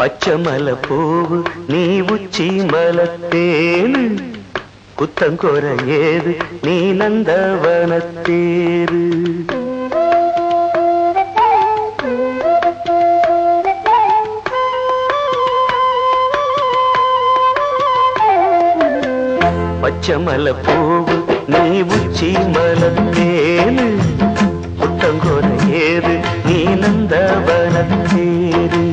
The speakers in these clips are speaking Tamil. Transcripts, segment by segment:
பச்சமல பூவு நீ உச்சி மலத்தேனு குத்தங்கொர ஏது நீ நந்தவனத்தேரு பச்சமல பூவு நீ உச்சி மலத்தேனு குத்தங்கொர ஏது நீ நந்தவனத்தேரு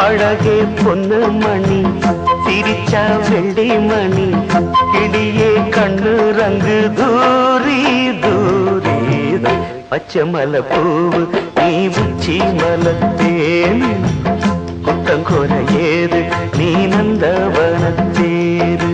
அழகே பொண்ணு மணி சிரிச்சா வெள்ளி மணி கிளியே கண்ணு ரங்கு தூரி தூரி பச்சமல பூவு நீ உச்சி மலத்தேனு குத்தங்கொர ஏது நீ நந்தவனத்தேரு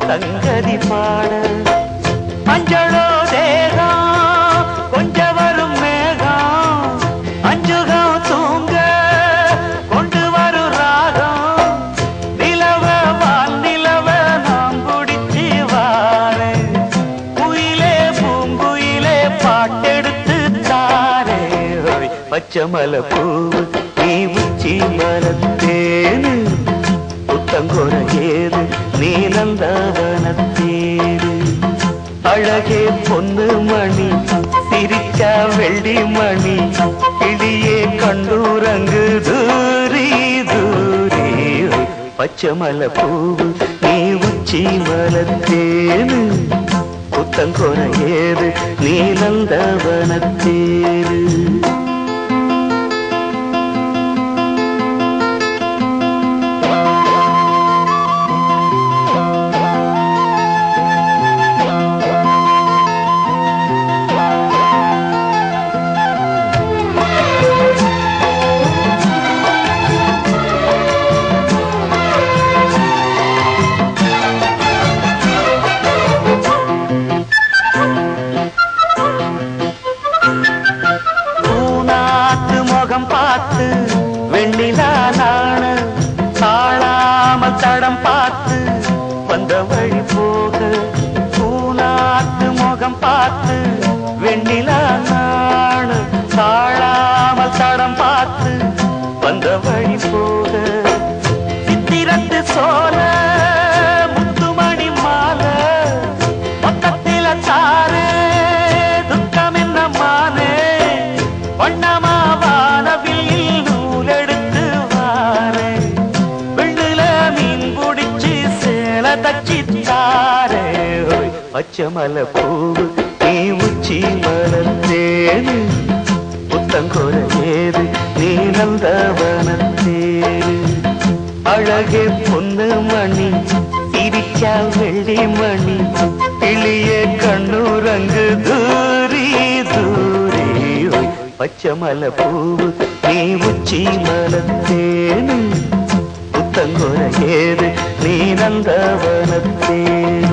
சங்கதி பாட அஞ்சலோ தேகம் கொஞ்ச வரும் மேகம் அஞ்சுகம் தூங்க கொண்டு வரும் ராகம் நிலவ வால் நிலவ நாம் குடிச்சு வாரே குயிலே பூங்குயிலே பாட்டெடுத்து தாரே பச்சமல பூவு நீ உச்சி மலத்தேனு குத்தங்கொர ஏது நீ நந்தவனத்தேரு அழகே பொண்ணு மணி சிரிச்சா வெள்ளி மணி கிளியே கண்டூரங்கு தூரி தூரி பச்சமல பூவு நீ உச்சி மலத்தேனு குத்தங்கொர ஏது நீ நந்தவனத்தேரு பார்த்து வெண்ணிலா நாண தாழாமல் தடம் பார்த்து வந்த வழி போக பூனாத்து முகம் பார்த்து வெண்ணிலா நாண தாழாமல் தடம் பார்த்து வந்த வழி போக சித்திரத்து சோல முத்துமணி மாலை மொத்தத்தில தாரு துக்கம் என்ன மானே வண்ணமா பச்சமல பூவு நீ உச்சி மலத்தேனு குத்தங்கொர ஏது நீ நந்தவனத்தேரு அழகே பொண்ணு மணி சிரிச்சா வெள்ளி மணி கிளியே கண்ணூரங்கு தூரி தூரி பச்சமல பூவு நீ உச்சி மலத்தேனு குத்தங்கொர ஏது நீ நந்தவனத்தேரு